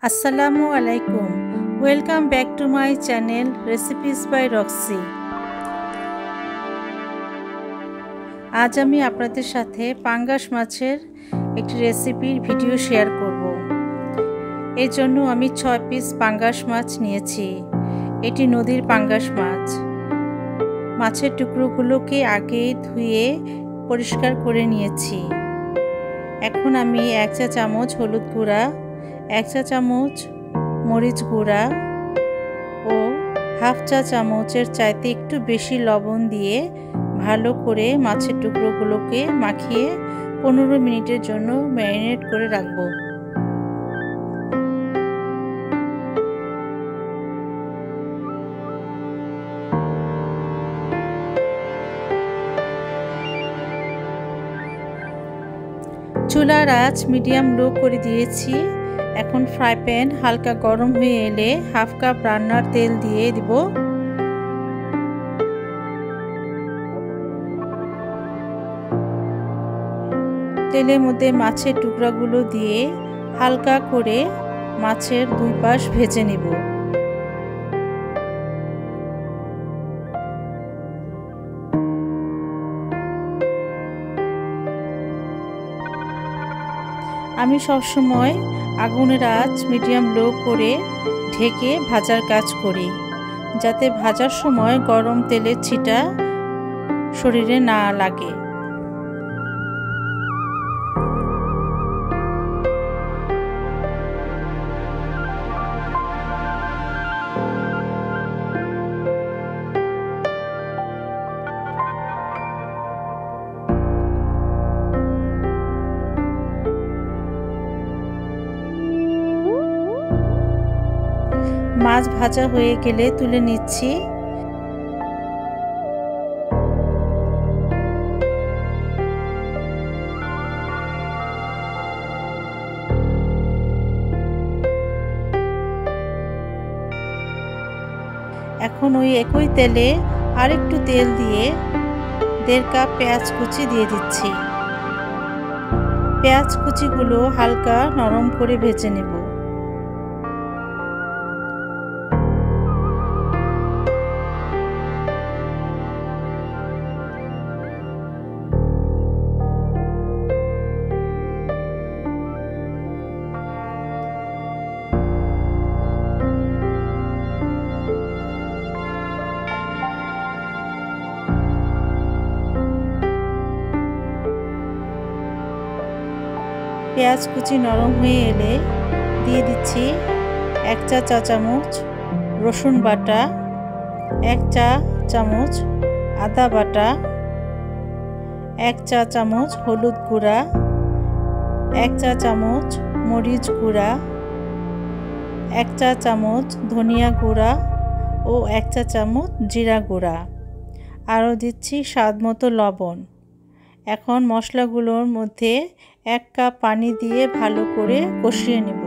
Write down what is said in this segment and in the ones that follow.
আসসালামু আলাইকুম। Welcome back to my channel recipes by Roxy. আজ আমি আপনাদের সাথে পাঙ্গাস মাছের একটি রেসিপির ভিডিও শেয়ার করব। এর জন্য আমি 6 পিস পাঙ্গাস মাছ নিয়েছি। এটি নদীর পাঙ্গাস মাছ। মাছের টুকরোগুলোকে আগে ধুয়ে পরিষ্কার করে নিয়েছি। এখন আমি 1 চা চামচ হলুদ গুঁড়া, 1 চা চামচ মরিচ গুঁড়া ও হাফ চা চামচের চাইতে একটু বেশি লবণ দিয়ে ভালো করে মাছের টুকরোগুলোকে মাখিয়ে 15 মিনিটের জন্য ম্যারিনেট করে রাখবো। চুলার আঁচ মিডিয়াম লো করে দিয়েছি। এখন ফ্রাই প্যান হালকা গরম হয়ে এলে হাফ কাপ রান্নার তেল দিয়ে দিব। তেলের মধ্যে মাছের টুকরাগুলো দিয়ে হালকা করে মাছের দুই পাশ ভেজে নেব। আমি সবসময় আগুনের আঁচ মিডিয়াম লো করে ঢেকে ভাজার কাজ করি, যাতে ভাজার সময় গরম তেলের ছিটা শরীরে না লাগে। মাছ ভাজা হয়ে গেলে তুলে নিচ্ছি। এখন ওই একই তেলে আরেকটু তেল দিয়ে 1.5 কাপ পেঁয়াজ কুচি দিয়ে দিচ্ছি। পেঁয়াজ কুচিগুলো হালকা নরম করে ভেজে নেব। পেঁয়াজ কুচি নরম হয়ে এলে দিয়ে দিচ্ছি 1 চা চামচ রসুন বাটা, 1 চা চামচ আদা বাটা, 1 চা চামচ হলুদ গুঁড়া, 1 চা চামচ মরিচ গুঁড়া, 1 চা চামচ ধনিয়া গুঁড়া ও 1 চা চামচ জিরা গুঁড়া। আরও দিচ্ছি স্বাদ মতো লবণ। এখন মশলাগুলোর মধ্যে 1 কাপ পানি দিয়ে ভালো করে কষিয়ে নেব।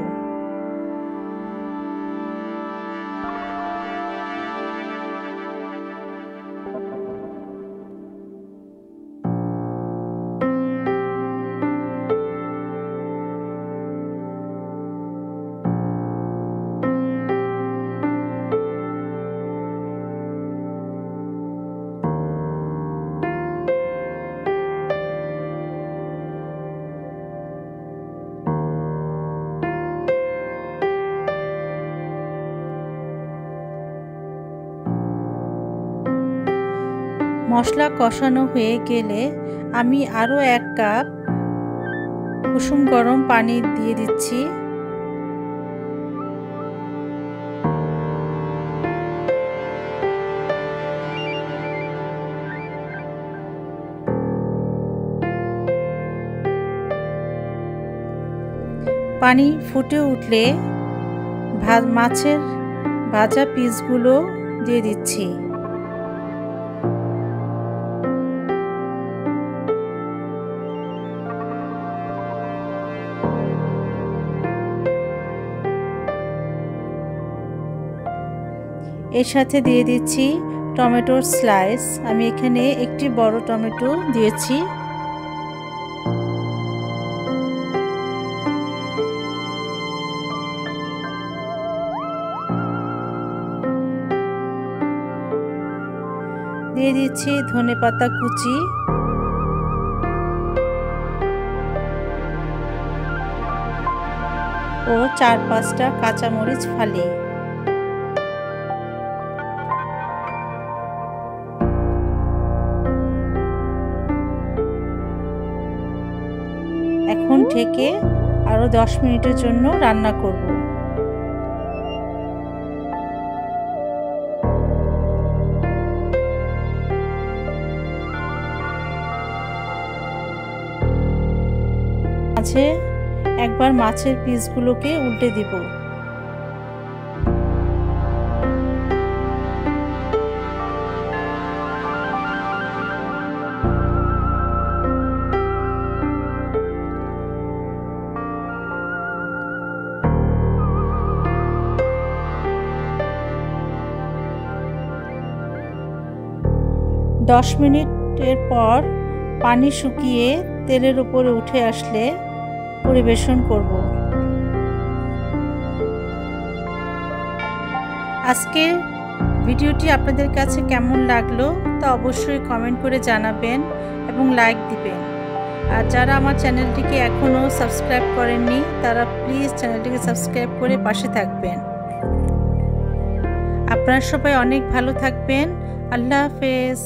মশলা কষানো হয়ে গেলে আমি আরও 1 কাপ কুসুম গরম পানি দিয়ে দিচ্ছি। পানি ফুটে উঠলে মাছের ভাজা পিসগুলো দিয়ে দিচ্ছি। এর সাথে দিয়ে দিচ্ছি টমেটোর স্লাইস। আমি এখানে একটি বড় টমেটো দিয়েছি। দিয়ে দিচ্ছি ধনেপাতা কুচি, ও 4-5টা কাঁচামরিচ ফালি। এখন ঢেকে আরো 10 মিনিটের জন্য রান্না করব। মাঝে একবার মাছের পিসগুলোকে উল্টে দিব। দশ মিনিটের পর পানি শুকিয়ে তেলের উপরে উঠে আসলে পরিবেশন করব। আজকের ভিডিওটি আপনাদের কাছে কেমন লাগলো তা অবশ্যই কমেন্ট করে জানাবেন এবং লাইক দিবেন। আর যারা আমার চ্যানেলটিকে এখনও সাবস্ক্রাইব করেননি তারা প্লিজ চ্যানেলটিকে সাবস্ক্রাইব করে পাশে থাকবেন। আপনারা সবাই অনেক ভালো থাকবেন। আল্লাহ হাফেজ।